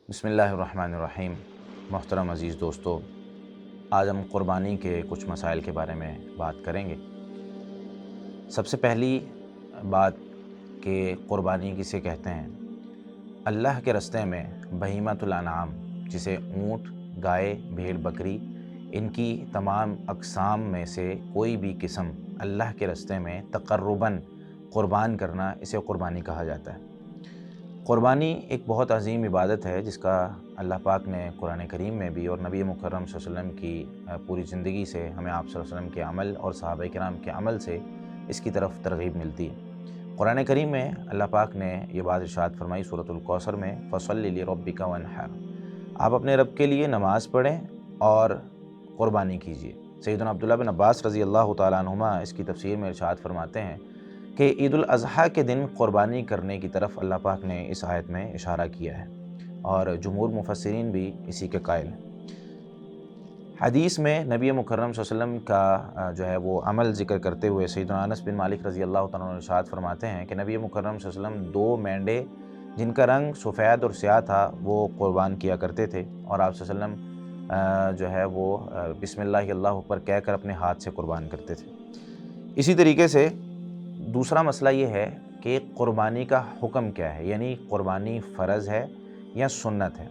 بسم اللہ الرحمن الرحیم۔ محترم عزیز دوستو، آج ہم قربانی کے کچھ مسائل کے بارے میں بات کریں گے۔ سب سے پہلی بات کہ قربانی کسے کہتے ہیں۔ اللہ کے راستے میں بہیمۃ الانعام، جسے اونٹ، گائے، بھیڑ، بکری، ان کی تمام اقسام میں سے کوئی بھی قسم اللہ کے راستے میں تقرباً قربان کرنا، اسے قربانی کہا جاتا ہے۔ قربانی ایک بہت عظیم عبادت ہے جس کا اللہ پاک نے قرآن کریم میں بھی اور نبی مکرم صلی اللہ علیہ وسلم کی پوری زندگی سے ہمیں آپ صلی اللہ علیہ وسلم کے عمل اور صحابہ کرام کے عمل سے اس کی طرف ترغیب ملتی ہے۔ قرآن کریم میں اللہ پاک نے یہ بات ارشاد فرمائی سورۃ الکوثر میں، فَصَلِّ لِرَبِّكَ وَانْحَرْ، آپ اپنے رب کے لیے نماز پڑھیں اور قربانی کیجیے۔ سیدنا عبداللہ بن عباس رضی اللہ تعالیٰ عنہما اس کی تفسیر میں ارشاد فرماتے ہیں کہ عید الاضحیٰ کے دن قربانی کرنے کی طرف اللہ پاک نے اس آیت میں اشارہ کیا ہے، اور جمہور مفسرین بھی اسی کے قائل ہیں۔ حدیث میں نبی مکرم صلی اللہ علیہ وسلم کا جو ہے وہ عمل ذکر کرتے ہوئے سیدنا انس بن مالک رضی اللہ تعالیٰ عنہ ارشاد فرماتے ہیں کہ نبی مکرم صلی اللہ علیہ وسلم 2 مینڈے جن کا رنگ سفید اور سیاہ تھا وہ قربان کیا کرتے تھے، اور آپ صلی اللہ علیہ وسلم جو ہے وہ بسم اللہ اللہ اکبر کہہ کر اپنے ہاتھ سے قربان کرتے تھے۔ اسی طریقے سے دوسرا مسئلہ یہ ہے کہ قربانی کا حکم کیا ہے، یعنی قربانی فرض ہے یا سنت ہے۔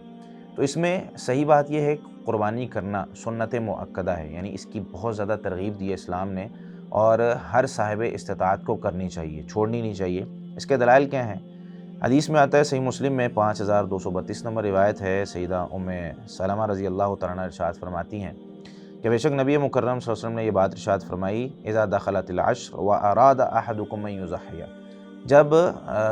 تو اس میں صحیح بات یہ ہے کہ قربانی کرنا سنت مؤکدہ ہے، یعنی اس کی بہت زیادہ ترغیب دی ہے اسلام نے، اور ہر صاحب استطاعت کو کرنی چاہیے، چھوڑنی نہیں چاہیے۔ اس کے دلائل کیا ہیں؟ حدیث میں آتا ہے، صحیح مسلم میں 5232 نمبر روایت ہے، سیدہ ام سلمہ رضی اللہ تعالیٰ عنہ ارشاد فرماتی ہیں کہ بے شک نبی مکرم صلی اللہ علیہ وسلم نے یہ بات ارشاد فرمائی، اذا دخلت العشر واراد احدکم ان یضحی، جب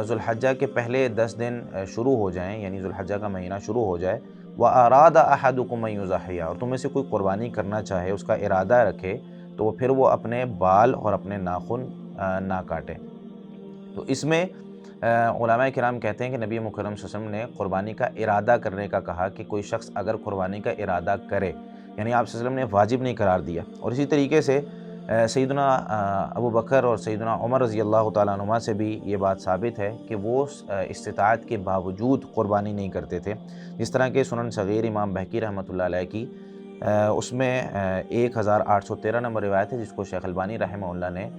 ذوالحجہ کے پہلے 10 دن شروع ہو جائیں، یعنی ذوالحجہ کا مہینہ شروع ہو جائے، واراد احدکم ان یضحی، اور تم میں سے کوئی قربانی کرنا چاہے، اس کا ارادہ رکھے، تو پھر وہ اپنے بال اور اپنے ناخن نہ کاٹے۔ تو اس میں علماء کرام کہتے ہیں کہ نبی مکرم صلی اللہ علیہ وسلم نے قربانی کا ارادہ کرنے کا کہا کہ کوئی شخص اگر قربانی کا ارادہ کرے، یعنی آپ صلی اللہ علیہ وسلم نے واجب نہیں قرار دیا۔ اور اسی طریقے سے سیدنا ابو بکر اور سیدنا عمر رضی اللہ تعالیٰ عنہما سے بھی یہ بات ثابت ہے کہ وہ استطاعت کے باوجود قربانی نہیں کرتے تھے، جس طرح کہ سنن صغیر امام بہقی رحمۃ اللہ علیہ کی اس میں 1813 نمبر روایت ہے، جس کو شیخ البانی رحمہ اللہ نے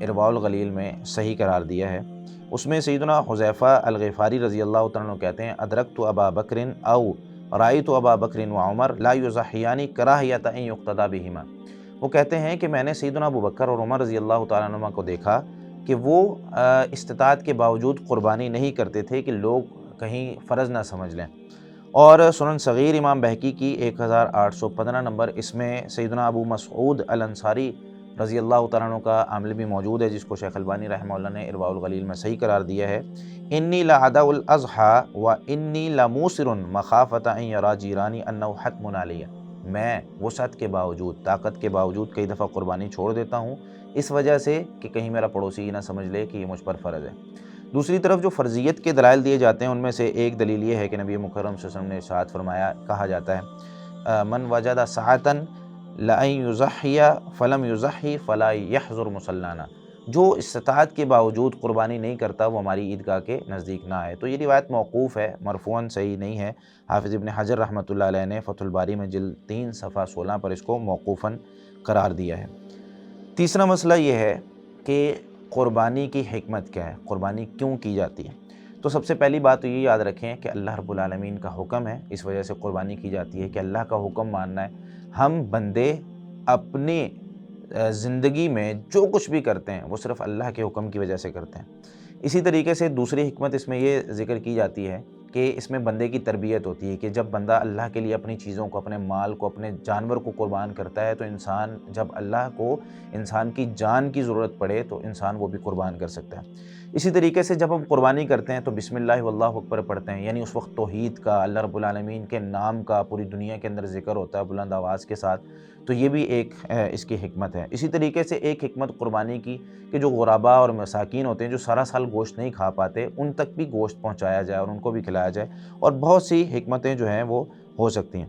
ارواء الغلیل میں صحیح قرار دیا ہے۔ اس میں سیدنا حذیفہ الغفاری رضی اللہ تعالیٰ عنہ کہتے ہیں، ادرکت ابا بکر او رأیت ابا بکر و عمر لا یضحیان کراہیۃ ان یقتدی بہما، وہ کہتے ہیں کہ میں نے سیدنا ابو بکر اور عمر رضی اللہ تعالیٰ عنہ کو دیکھا کہ وہ استطاعت کے باوجود قربانی نہیں کرتے تھے کہ لوگ کہیں فرض نہ سمجھ لیں۔ اور سنن صغیر امام بہقی کی 1815 نمبر، اس میں سیدنا ابو مسعود الانصاری رضی اللہ تعالیٰ عنہ کا عمل بھی موجود ہے، جس کو شیخ البانی رحمہ اللہ نے ارواء الغلیل میں صحیح قرار دیا ہے، انی لعدع الاضحی و انی لموسر مخافۃ ان یری جیرانی انہ حتم علی، میں وسعت کے باوجود، طاقت کے باوجود کئی دفعہ قربانی چھوڑ دیتا ہوں، اس وجہ سے کہ کہیں میرا پڑوسی نہ سمجھ لے کہ یہ مجھ پر فرض ہے۔ دوسری طرف جو فرضیت کے دلائل دیے جاتے ہیں، ان میں سے ایک دلیل یہ ہے کہ نبی مکرم صلی اللہ علیہ وسلم نے ارشاد فرمایا، کہا جاتا ہے، من وجد سعۃ لأن یضحی فلم یضحی فلا یحضر مصلانا، جو استطاعت کے باوجود قربانی نہیں کرتا وہ ہماری عیدگاہ کے نزدیک نہ آئے۔ تو یہ روایت موقوف ہے، مرفوعاً صحیح نہیں ہے۔ حافظ ابن حجر رحمۃ اللہ علیہ نے فتح الباری میں جلد 3 صفحہ 16 پر اس کو موقوفاً قرار دیا ہے۔ تیسرا مسئلہ یہ ہے کہ قربانی کی حکمت کیا ہے، قربانی کیوں کی جاتی ہے۔ تو سب سے پہلی بات تو یہ یاد رکھیں کہ اللہ رب العالمین کا حکم ہے، اس وجہ سے قربانی کی جاتی ہے کہ اللہ کا حکم ماننا ہے۔ ہم بندے اپنی زندگی میں جو کچھ بھی کرتے ہیں وہ صرف اللہ کے حکم کی وجہ سے کرتے ہیں۔ اسی طریقے سے دوسری حکمت اس میں یہ ذکر کی جاتی ہے کہ اس میں بندے کی تربیت ہوتی ہے کہ جب بندہ اللہ کے لیے اپنی چیزوں کو، اپنے مال کو، اپنے جانور کو قربان کرتا ہے، تو انسان جب اللہ کو انسان کی جان کی ضرورت پڑے تو انسان وہ بھی قربان کر سکتا ہے۔ اسی طریقے سے جب ہم قربانی کرتے ہیں تو بسم اللہ واللہ اکبر پڑھتے ہیں، یعنی اس وقت توحید کا، اللہ رب العالمین کے نام کا پوری دنیا کے اندر ذکر ہوتا ہے بلند آواز کے ساتھ، تو یہ بھی ایک اس کی حکمت ہے۔ اسی طریقے سے ایک حکمت قربانی کی کہ جو غرباء اور مساکین ہوتے ہیں جو سارا سال گوشت نہیں کھا پاتے، ان تک بھی گوشت پہنچایا جائے اور ان کو بھی کھلایا جائے، اور بہت سی حکمتیں جو ہیں وہ ہو سکتی ہیں۔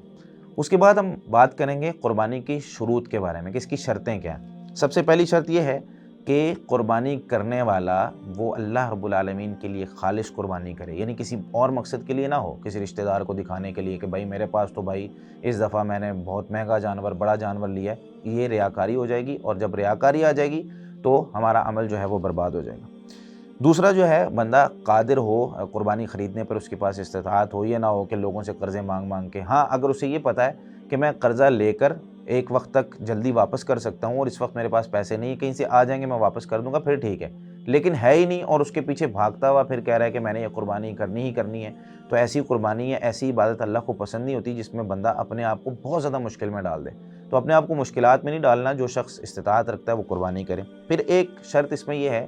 اس کے بعد ہم بات کریں گے قربانی کی شروط کے بارے میں کہ اس کی شرطیں کیا ہیں۔ سب سے پہلی شرط یہ ہے کہ قربانی کرنے والا وہ اللہ رب العالمین کے لیے خالص قربانی کرے، یعنی کسی اور مقصد کے لیے نہ ہو، کسی رشتہ دار کو دکھانے کے لیے کہ بھائی میرے پاس تو بھائی اس دفعہ میں نے بہت مہنگا جانور، بڑا جانور لیا ہے، یہ ریاکاری ہو جائے گی، اور جب ریاکاری آ جائے گی تو ہمارا عمل جو ہے وہ برباد ہو جائے گا۔ دوسرا جو ہے، بندہ قادر ہو قربانی خریدنے پر، اس کے پاس استطاعت ہو، یہ نہ ہو کہ لوگوں سے قرضے مانگ مانگ کے، ہاں اگر اسے یہ پتہ ہے کہ میں قرضہ لے کر ایک وقت تک جلدی واپس کر سکتا ہوں اور اس وقت میرے پاس پیسے نہیں، کہیں سے آ جائیں گے میں واپس کر دوں گا، پھر ٹھیک ہے، لیکن ہے ہی نہیں اور اس کے پیچھے بھاگتا ہوا پھر کہہ رہا ہے کہ میں نے یہ قربانی کرنی ہی کرنی ہے، تو ایسی قربانی ہے، ایسی عبادت اللہ کو پسند نہیں ہوتی جس میں بندہ اپنے آپ کو بہت زیادہ مشکل میں ڈال دے۔ تو اپنے آپ کو مشکلات میں نہیں ڈالنا، جو شخص استطاعت رکھتا ہے وہ قربانی کرے۔ پھر ایک شرط اس میں یہ ہے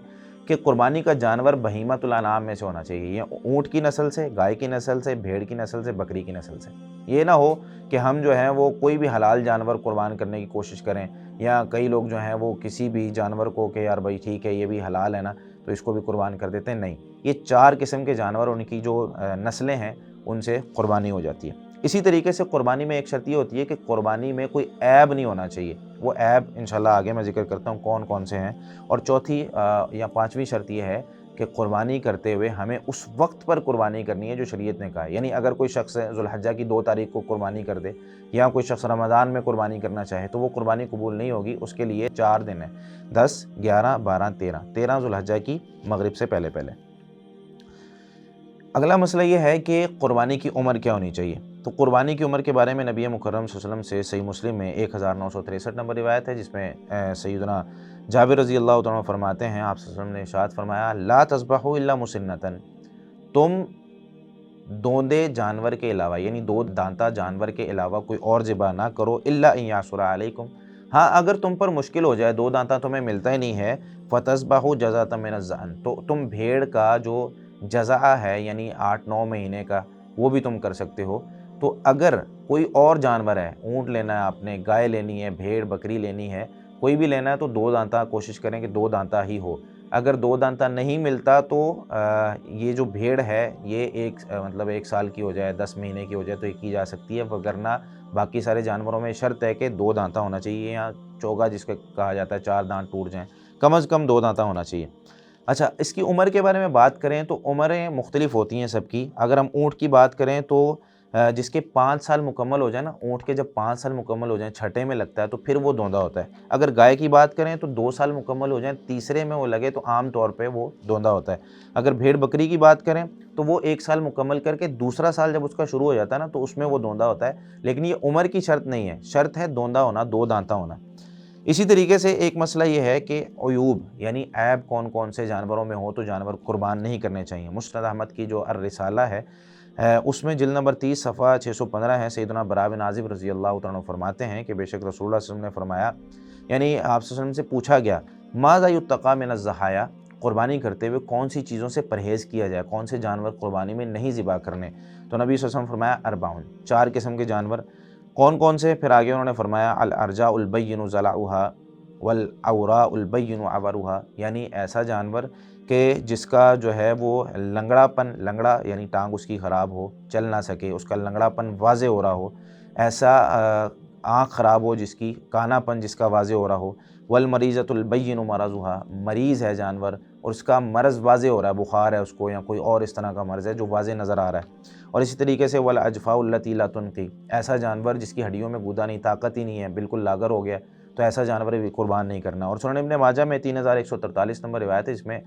کہ قربانی کا جانور بہیمۃ الانعام میں سے ہونا چاہیے، یہ اونٹ کی نسل سے، گائے کی نسل سے، بھیڑ کی نسل سے، بکری کی نسل سے۔ یہ نہ ہو کہ ہم جو ہیں وہ کوئی بھی حلال جانور قربان کرنے کی کوشش کریں، یا کئی لوگ جو ہیں وہ کسی بھی جانور کو کہ یار بھائی ٹھیک ہے یہ بھی حلال ہے نا تو اس کو بھی قربان کر دیتے ہیں، نہیں، یہ 4 قسم کے جانور، ان کی جو نسلیں ہیں ان سے قربانی ہو جاتی ہے۔ اسی طریقے سے قربانی میں ایک شرط یہ ہوتی ہے کہ قربانی میں کوئی عیب نہیں ہونا چاہیے، وہ عیب انشاءاللہ آگے میں ذکر کرتا ہوں کون کون سے ہیں۔ اور چوتھی یا 5ویں شرط یہ ہے کہ قربانی کرتے ہوئے ہمیں اس وقت پر قربانی کرنی ہے جو شریعت نے کہا ہے، یعنی اگر کوئی شخص ذو الحجہ کی 2 تاریخ کو قربانی کر دے، یا کوئی شخص رمضان میں قربانی کرنا چاہے تو وہ قربانی قبول نہیں ہوگی، اس کے لیے 4 دن ہیں، 10 11 12 13 ذو الحجہ کی مغرب سے پہلے پہلے۔ اگلا مسئلہ یہ ہے کہ قربانی کی عمر کیا ہونی چاہیے۔ تو قربانی کی عمر کے بارے میں نبی مکرم صلی اللہ علیہ وسلم سے صحیح مسلم میں 1963 نمبر روایت ہے، جس میں سیدنا جابر رضی اللہ تعالیٰ عنہ فرماتے ہیں، آپ صلی اللہ علیہ وسلم نے ارشاد فرمایا، لا تذبحوا الا مسنۃ، تم دوندے جانور کے علاوہ، یعنی 2 دانتا جانور کے علاوہ کوئی اور ذبح نہ کرو، الا ان یعثر علیکم، ہاں اگر تم پر مشکل ہو جائے، 2 دانتا تمہیں ملتا ہی نہیں ہے، فتذبحوا جزعۃ من الظأن، تو تم بھیڑ کا جو جزع ہے یعنی 8-9 مہینے کا وہ بھی تم کر سکتے ہو۔ تو اگر کوئی اور جانور ہے، اونٹ لینا ہے آپ نے، گائے لینی ہے، بھیڑ بکری لینی ہے، کوئی بھی لینا ہے تو 2 دانتا کوشش کریں کہ 2 دانتا ہی ہو۔ اگر 2 دانتا نہیں ملتا تو یہ جو بھیڑ ہے یہ مطلب 1 سال کی ہو جائے، 10 مہینے کی ہو جائے تو یہ کی جا سکتی ہے، وگرنہ باقی سارے جانوروں میں شرط ہے کہ 2 دانتا ہونا چاہیے، یا چوگا جس کا کہا جاتا ہے، 4 دانت ٹوٹ جائیں، کم از کم 2 دانتا ہونا چاہیے۔ اچھا، اس کی عمر کے بارے میں بات کریں تو عمریں مختلف ہوتی ہیں سب کی۔ اگر ہم اونٹ کی بات کریں تو جس کے 5 سال مکمل ہو جائیں نا، اونٹ کے جب 5 سال مکمل ہو جائیں، چھٹے میں لگتا ہے تو پھر وہ دوندا ہوتا ہے۔ اگر گائے کی بات کریں تو 2 سال مکمل ہو جائیں، تیسرے میں وہ لگے تو عام طور پہ وہ دوندا ہوتا ہے۔ اگر بھیڑ بکری کی بات کریں تو وہ 1 سال مکمل کر کے دوسرا سال جب اس کا شروع ہو جاتا ہے نا تو اس میں وہ دوندا ہوتا ہے، لیکن یہ عمر کی شرط نہیں ہے، شرط ہے دوندا ہونا، 2 دانتا ہونا۔ اسی طریقے سے ایک مسئلہ یہ ہے کہ عیوب یعنی عیب کون کون سے جانوروں میں ہو تو جانور قربان نہیں کرنے چاہیے۔ مسند احمد کی جو الرسالہ ہے اس میں جلد نمبر 30 صفحہ 615 ہے، سیدنا براء بن عازب رضی اللہ تعالیٰ عنہ فرماتے ہیں کہ بے شک رسول اللہ صلی اللہ علیہ وسلم نے فرمایا، یعنی آپ صلی اللہ علیہ وسلم سے پوچھا گیا، ماذا یتقی من الضحایا، قربانی کرتے ہوئے کون سی چیزوں سے پرہیز کیا جائے، کون سے جانور قربانی میں نہیں ذبح کرنے، تو نبی صلی اللہ علیہ وسلم فرمایا اربعون، 4 قسم کے جانور۔ کون کون سے؟ پھر آگے انہوں نے فرمایا الارجاء البین ضلعها والاوراء البین عورها، یعنی ایسا جانور کہ جس کا جو ہے وہ لنگڑا یعنی ٹانگ اس کی خراب ہو، چل نہ سکے، اس کا لنگڑا پن واضح ہو رہا ہو، ایسا آنکھ خراب ہو جس کی، کانا پن جس کا واضح ہو رہا ہو، والمریضۃ البین مرضها، مریض ہے جانور اور اس کا مرض واضح ہو رہا ہے، بخار ہے اس کو یا کوئی اور اس طرح کا مرض ہے جو واضح نظر آ رہا ہے۔ اور اسی طریقے سے والاجفاء التی لا تنقی، ایسا جانور جس کی ہڈیوں میں گودا نہیں، طاقت ہی نہیں ہے، بالکل لاغر ہو گیا، تو ایسا جانور بھی قربان نہیں کرنا۔ اور سنن ابن ماجہ میں 3143 نمبر روایت ہے، جس میں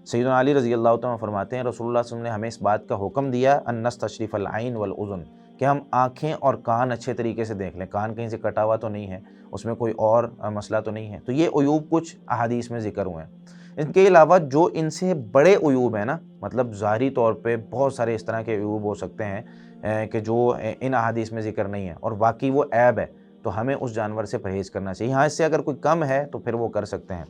سیدنا علی رضی اللہ تعالیٰ فرماتے ہیں، رسول اللہ صلی اللہ علیہ وسلم نے ہمیں اس بات کا حکم دیا ان نستشرف العین والاذن، کہ ہم آنکھیں اور کان اچھے طریقے سے دیکھ لیں، کان کہیں سے کٹا ہوا تو نہیں ہے، اس میں کوئی اور مسئلہ تو نہیں ہے۔ تو یہ عیوب کچھ احادیث میں ذکر ہوئے ہیں۔ ان کے علاوہ جو ان سے بڑے عیوب ہیں نا، مطلب ظاہری طور پہ بہت سارے اس طرح کے عیوب ہو سکتے ہیں کہ جو ان احادیث میں ذکر نہیں ہے اور واقعی وہ عیب ہے، تو ہمیں اس جانور سے پرہیز کرنا چاہیے۔ ہاں، اس سے اگر کوئی کم ہے تو پھر وہ کر سکتے ہیں۔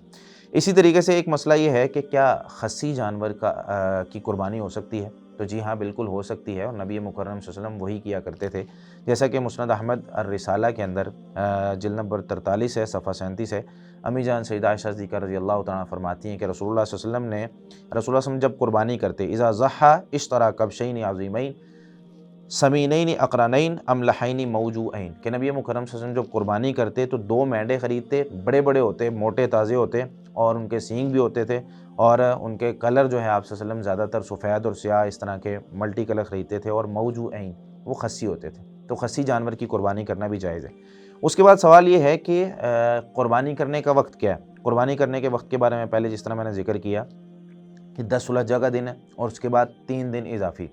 اسی طریقے سے ایک مسئلہ یہ ہے کہ کیا خصی جانور کی قربانی ہو سکتی ہے؟ تو جی ہاں، بالکل ہو سکتی ہے، اور نبی مکرم صلی اللہ علیہ وسلم وہی کیا کرتے تھے، جیسا کہ مسند احمد الرسالہ کے اندر جلد نمبر 43 ہے، صفحہ 37 ہے، امی جان سیدہ عائشہ صدیقہ رضی اللہ تعالیٰ فرماتی ہیں کہ رسول اللہ صلی اللہ علیہ وسلم جب قربانی کرتے، اذا ضحى اشترى کبشین عظیمین سمینین اقرنین املحین موجوعین، کہ نبی مکرم صلی اللہ علیہ وسلم جب قربانی کرتے تو 2 مینڈے خریدتے، بڑے بڑے ہوتے، موٹے تازے ہوتے، اور ان کے سینگ بھی ہوتے تھے، اور ان کے کلر جو ہے آپ صلی اللہ علیہ وسلم زیادہ تر سفید اور سیاہ اس طرح کے ملٹی کلر خریدتے تھے، اور موجوعین وہ خصی ہوتے تھے، تو خصی جانور کی قربانی کرنا بھی جائز ہے۔ اس کے بعد سوال یہ ہے کہ قربانی کرنے کا وقت کیا ہے؟ قربانی کرنے کے وقت کے بارے میں پہلے جس طرح میں نے ذکر کیا کہ 10 ذو الحجہ کا دن ہے، اور اس کے بعد 3 دن اضافی،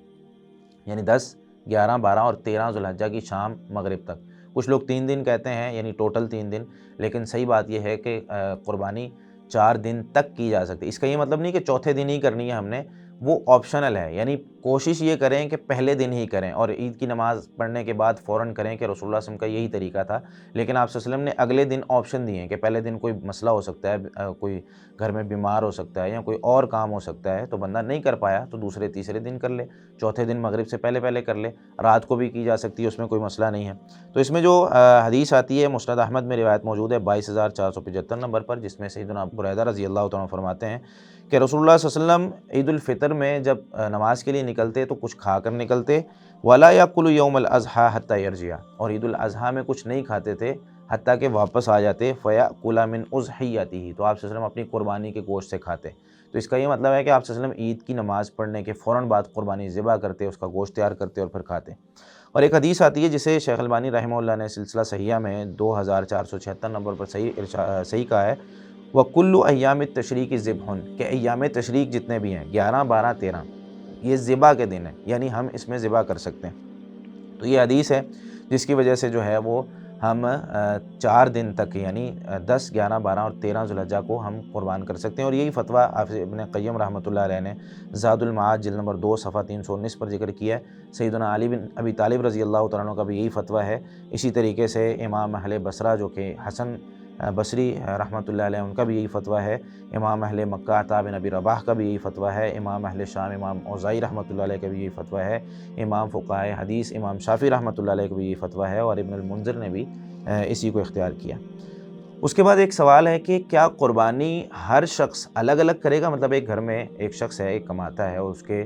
یعنی 10، 11، 12 اور 13 ذو الحجہ کی شام مغرب تک۔ کچھ لوگ 3 دن کہتے ہیں، یعنی ٹوٹل 3 دن، لیکن صحیح بات یہ ہے کہ قربانی 4 دن تک کی جا سکتی ہے۔ اس کا یہ مطلب نہیں کہ چوتھے دن ہی کرنی ہے ہم نے، وہ آپشنل ہے، یعنی کوشش یہ کریں کہ پہلے دن ہی کریں، اور عید کی نماز پڑھنے کے بعد فوراً کریں، کہ رسول اللہ صلی اللہ علیہ وسلم کا یہی طریقہ تھا۔ لیکن آپ صلی اللہ علیہ وسلم نے اگلے دن آپشن دیے ہیں کہ پہلے دن کوئی مسئلہ ہو سکتا ہے، کوئی گھر میں بیمار ہو سکتا ہے، یا کوئی اور کام ہو سکتا ہے، تو بندہ نہیں کر پایا تو دوسرے تیسرے دن کر لے، چوتھے دن مغرب سے پہلے پہلے کر لے، رات کو بھی کی جا سکتی ہے، اس میں کوئی مسئلہ نہیں ہے۔ تو اس میں جو حدیث آتی ہے، مسند احمد میں روایت موجود ہے 22,475 نمبر پر، جس میں سیدنا ابو ہریرہ رضی اللہ تعالیٰ عنہ فرماتے ہیں کہ رسول اللہ صلی اللہ علیہ وسلم عید الفطر میں جب نماز کے لیے نکلتے تو کچھ کھا کر نکلتے، ولا یاکل یوم الاضحیٰ حتی یرجع، اور عید الاضحیٰ میں کچھ نہیں کھاتے تھے حتیٰ کہ واپس آ جاتے، فیاکل من اضحیتہ، تو آپ صلی اللہ علیہ وسلم اپنی قربانی کے گوشت سے کھاتے۔ تو اس کا یہ مطلب ہے کہ آپ صلی اللہ علیہ وسلم عید کی نماز پڑھنے کے فوراً بعد قربانی ذبح کرتے، اس کا گوشت تیار کرتے اور پھر کھاتے۔ اور ایک حدیث آتی ہے جسے شیخ البانی رحمہ اللہ نے سلسلہ صحیحہ میں 2476 نمبر پر صحیح کہا ہے، وَكُلُّ أَيَّامِ التَّشْرِيقِ ذِبْحٌ، کہ ایام تشریق جتنے بھی ہیں 11، 12، 13 یہ ذبح کے دن ہیں، یعنی ہم اس میں ذبح کر سکتے ہیں۔ تو یہ حدیث ہے جس کی وجہ سے جو ہے وہ ہم 4 دن تک، یعنی 10، 11، 12 اور 13 ذو الحجہ کو ہم قربان کر سکتے ہیں، اور یہی فتویٰ حافظ ابن قیم رحمۃ اللہ علیہ نے زاد المعاد جلد نمبر 2 صفحہ 319 پر ذکر کیا ہے۔ سیدنا علی بن ابی طالب رضی اللہ تعالیٰ عنہ کا بھی یہی فتویٰ ہے۔ اسی طریقے سے امام اہل بصرہ جو کہ حسن بصری رحمۃ اللہ علیہ، ان کا بھی یہی فتویٰ ہے۔ امام اہل مکہ عطا بن ابی رباح کا بھی یہی فتویٰ ہے۔ امام اہل شام امام اوزاعی رحمۃ اللہ علیہ کا بھی یہی فتویٰ ہے۔ امام فقہائے حدیث امام شافعی رحمۃ اللہ علیہ کا بھی یہی فتویٰ ہے، اور ابن المنذر نے بھی اسی کو اختیار کیا۔ اس کے بعد ایک سوال ہے کہ کیا قربانی ہر شخص الگ الگ کرے گا؟ مطلب ایک گھر میں ایک شخص ہے، ایک کماتا ہے، اور اس کے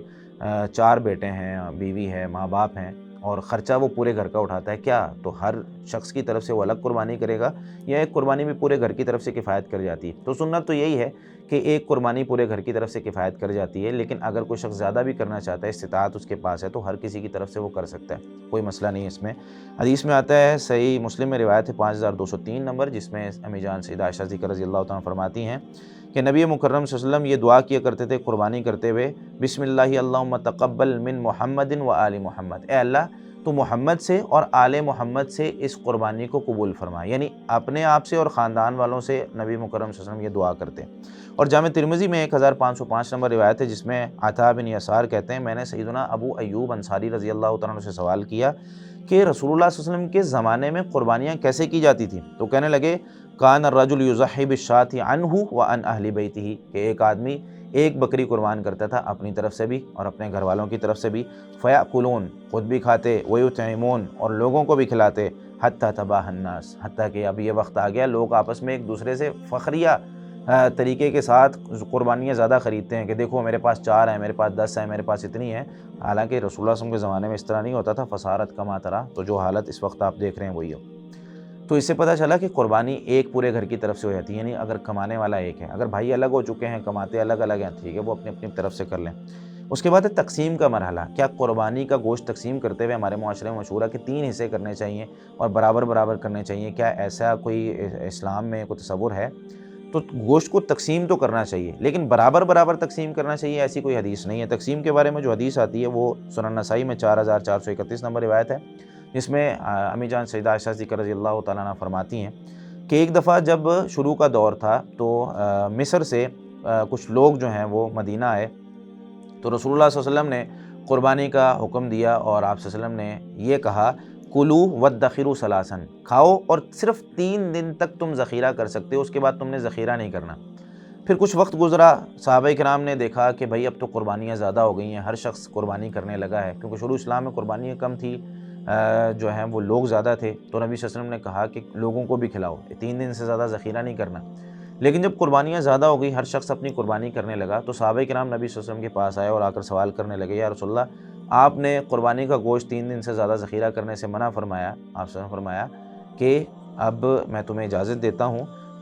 4 بیٹے ہیں، بیوی ہے، ماں باپ ہیں، اور خرچہ وہ پورے گھر کا اٹھاتا ہے، کیا تو ہر شخص کی طرف سے وہ الگ قربانی کرے گا، یا ایک قربانی بھی پورے گھر کی طرف سے کفایت کر جاتی ہے؟ تو سنت تو یہی ہے کہ ایک قربانی پورے گھر کی طرف سے کفایت کر جاتی ہے، لیکن اگر کوئی شخص زیادہ بھی کرنا چاہتا ہے، استطاعت اس کے پاس ہے، تو ہر کسی کی طرف سے وہ کر سکتا ہے، کوئی مسئلہ نہیں ہے اس میں۔ حدیث میں آتا ہے، صحیح مسلم میں روایت ہے 5203 نمبر، جس میں امی جان سیدہ عائشہ صدیقہ رضی اللہ تعالیٰ فرماتی ہیں کہ نبی مکرم صلی اللہ علیہ وسلم یہ دعا کیا کرتے تھے قربانی کرتے ہوئے، بسم اللہ اللہم تقبل من محمد و آل محمد، اے اللہ تو محمد سے اور آل محمد سے اس قربانی کو قبول فرما، یعنی اپنے آپ سے اور خاندان والوں سے نبی مکرم صلی اللہ علیہ وسلم یہ دعا کرتے۔ اور جامع ترمذی میں 1505 نمبر روایت ہے، جس میں عطا بن یسار کہتے ہیں، میں نے سیدنا ابو ایوب انصاری رضی اللہ تعالیٰ عنہ سے سوال کیا کہ رسول اللہ صلی اللہ علیہ وسلم کے زمانے میں قربانیاں کیسے کی جاتی تھیں؟ تو کہنے لگے، کان الرجل یضحی بالشاۃ عنہ وعن اہل بیتہ، کہ ایک آدمی ایک بکری قربان کرتا تھا اپنی طرف سے بھی اور اپنے گھر والوں کی طرف سے بھی، فیاکلون، خود بھی کھاتے، ویطعمون، اور لوگوں کو بھی کھلاتے، حتی تباہ الناس، حتیٰ کہ اب یہ وقت آ گیا لوگ آپس میں ایک دوسرے سے فخریہ طریقے کے ساتھ قربانیاں زیادہ خریدتے ہیں کہ دیکھو میرے پاس 4 ہیں، میرے پاس 10 ہیں، میرے پاس اتنی ہیں، حالانکہ رسول اللہ صلی اللہ علیہ وسلم کے زمانے میں اس طرح نہیں ہوتا تھا، فصارت کما ترا، تو جو حالت اس وقت آپ دیکھ رہے ہیں وہی ہو۔ تو اس سے پتہ چلا کہ قربانی ایک پورے گھر کی طرف سے ہو جاتی ہے، یعنی اگر کمانے والا ایک ہے، اگر بھائی الگ ہو چکے ہیں، کماتے الگ الگ ہیں، ٹھیک ہے، وہ اپنی اپنی طرف سے کر لیں۔ اس کے بعد ہے تقسیم کا مرحلہ، کیا قربانی کا گوشت تقسیم کرتے ہوئے ہمارے معاشرے میں مشہور ہے کہ 3 حصے کرنے چاہیے اور برابر برابر کرنے چاہیے، کیا ایسا کوئی اسلام میں کوئی تصور ہے؟ تو گوشت کو تقسیم تو کرنا چاہیے، لیکن برابر برابر تقسیم کرنا چاہیے ایسی کوئی حدیث نہیں ہے۔ تقسیم کے بارے میں جو حدیث آتی ہے وہ سنن نسائی میں 4431 نمبر روایت ہے، جس میں امی جان سیدہ عائشہ صدیقہ رضی اللہ تعالیٰ عنہ فرماتی ہیں کہ ایک دفعہ جب شروع کا دور تھا تو مصر سے کچھ لوگ جو ہیں وہ مدینہ آئے، تو رسول اللہ صلی اللہ علیہ وسلم نے قربانی کا حکم دیا، اور آپ صلی اللہ علیہ وسلم نے یہ کہا، کلو وادخروا ثلاثا، کھاؤ اور صرف 3 دن تک تم ذخیرہ کر سکتے ہو، اس کے بعد تم نے ذخیرہ نہیں کرنا۔ پھر کچھ وقت گزرا، صحابہ کرام نے دیکھا کہ بھائی اب تو قربانیاں زیادہ ہو گئی ہیں، ہر شخص قربانی کرنے لگا ہے، کیونکہ شروع اسلام میں قربانیاں کم تھی، جو ہیں وہ لوگ زیادہ تھے، تو نبی صلی اللہ علیہ وسلم نے کہا کہ لوگوں کو بھی کھلاؤ، 3 دن سے زیادہ ذخیرہ نہیں کرنا۔ لیکن جب قربانیاں زیادہ ہو گئی، ہر شخص اپنی قربانی کرنے لگا، تو صحابہ کرام نبی صلی اللہ علیہ وسلم کے پاس آئے اور آ کر سوال کرنے لگے، یا رسول اللہ آپ نے قربانی کا گوشت 3 دن سے زیادہ ذخیرہ کرنے سے منع فرمایا، آپ سے فرمایا کہ اب میں تمہیں اجازت دیتا ہوں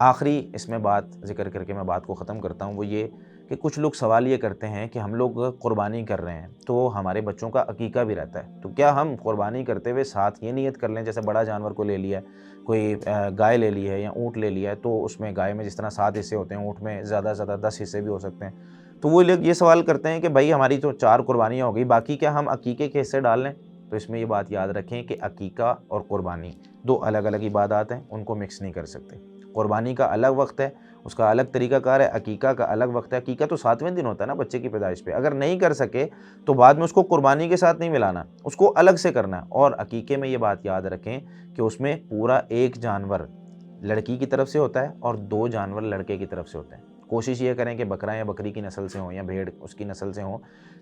آخری اس میں بات ذکر کر کے میں بات کو ختم کرتا ہوں، وہ یہ کہ کچھ لوگ سوال یہ کرتے ہیں کہ ہم لوگ قربانی کر رہے ہیں تو ہمارے بچوں کا عقیقہ بھی رہتا ہے، تو کیا ہم قربانی کرتے ہوئے ساتھ یہ نیت کر لیں، جیسے بڑا جانور کو لے لیا ہے، کوئی گائے لے لی ہے یا اونٹ لے لیا ہے، تو اس میں گائے میں جس طرح 7 حصے ہوتے ہیں، اونٹ میں زیادہ سے زیادہ 10 حصے بھی ہو سکتے ہیں، تو وہ لوگ یہ سوال کرتے ہیں کہ بھائی ہماری تو 4 قربانیاں ہو گئی، باقی کیا ہم عقیقے کے حصے ڈال لیں؟ تو اس میں یہ بات یاد رکھیں کہ عقیقہ اور قربانی 2 الگ الگ عبادات ہیں، ان کو مکس نہیں کر سکتے۔ قربانی کا الگ وقت ہے، اس کا الگ طریقہ کار ہے، عقیقہ کا الگ وقت ہے۔ عقیقہ تو 7ویں دن ہوتا ہے نا بچے کی پیدائش پہ، اگر نہیں کر سکے تو بعد میں اس کو قربانی کے ساتھ نہیں ملانا، اس کو الگ سے کرنا ہے۔ اور عقیقے میں یہ بات یاد رکھیں کہ اس میں پورا ایک جانور لڑکی کی طرف سے ہوتا ہے اور 2 جانور لڑکے کی طرف سے ہوتے ہیں۔ کوشش یہ کریں کہ بکرا یا بکری کی نسل سے ہوں یا بھیڑ اس کی نسل سے ہوں،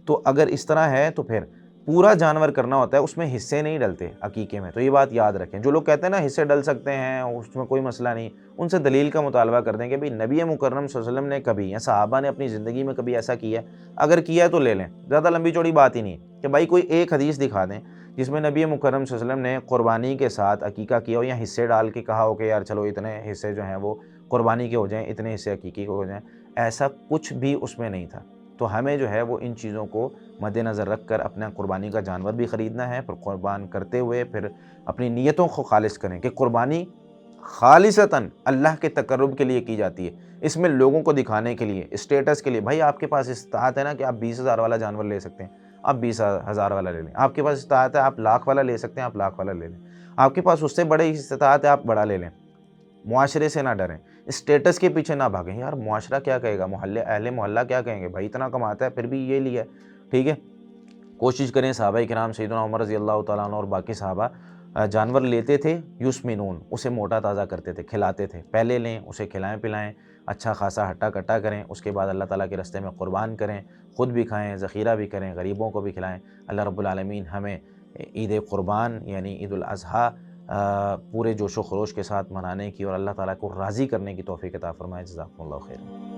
تو اگر اس طرح ہے تو پھر پورا جانور کرنا ہوتا ہے، اس میں حصے نہیں ڈلتے عقیقے میں، تو یہ بات یاد رکھیں۔ جو لوگ کہتے ہیں نا حصے ڈل سکتے ہیں اس میں کوئی مسئلہ نہیں، ان سے دلیل کا مطالبہ کر دیں کہ بھئی نبی مکرم صلی اللہ علیہ وسلم نے کبھی یا صحابہ نے اپنی زندگی میں کبھی ایسا کیا ہے، اگر کیا ہے تو لے لیں، زیادہ لمبی چوڑی بات ہی نہیں ہے کہ بھائی کوئی ایک حدیث دکھا دیں جس میں نبی مکرم صلی اللہ علیہ وسلم نے قربانی کے ساتھ عقیقہ کیا ہو یا حصے ڈال کے کہا ہو کہ یار چلو اتنے حصے جو ہیں وہ قربانی کے ہو جائیں، اتنے حصے عقیقے کے ہو جائیں، ایسا کچھ بھی اس میں نہیں تھا۔ تو ہمیں جو ہے وہ ان چیزوں کو مد نظر رکھ کر اپنا قربانی کا جانور بھی خریدنا ہے، پھر قربان کرتے ہوئے پھر اپنی نیتوں کو خالص کریں کہ قربانی خالصتاً اللہ کے تقرب کے لیے کی جاتی ہے، اس میں لوگوں کو دکھانے کے لیے، اسٹیٹس کے لیے۔ بھائی آپ کے پاس استطاعت ہے نا کہ آپ 20,000 والا جانور لے سکتے ہیں، آپ 20,000 والا لے لیں۔ آپ کے پاس استطاعت ہے آپ لاکھ والا لے سکتے ہیں، آپ لاکھ والا لے لیں۔ آپ کے پاس اس سے بڑے استطاعت ہے آپ بڑا لے لیں۔ معاشرے سے نہ ڈریں، اسٹیٹس کے پیچھے نہ بھاگیں، یار معاشرہ کیا کہے گا، محلے اہل محلہ کیا کہیں گے، بھائی اتنا کماتا ہے پھر بھی یہ لیا ہے، ٹھیک ہے۔ کوشش کریں صحابہ کرام سیدنا عمر رضی اللہ تعالیٰ عنہ اور باقی صحابہ جانور لیتے تھے، یسمنون، اسے موٹا تازہ کرتے تھے، کھلاتے تھے، پہلے لیں اسے کھلائیں پلائیں، اچھا خاصا ہٹا کٹا کریں، اس کے بعد اللہ تعالیٰ کے راستے میں قربان کریں، خود بھی کھائیں، ذخیرہ بھی کریں، غریبوں کو بھی کھلائیں۔ اللہ رب العالمین ہمیں عید قربان یعنی عید الاضحیٰ پورے جوش و خروش کے ساتھ منانے کی اور اللہ تعالیٰ کو راضی کرنے کی توفیق عطا فرمائے۔ جزاکم اللہ خیر۔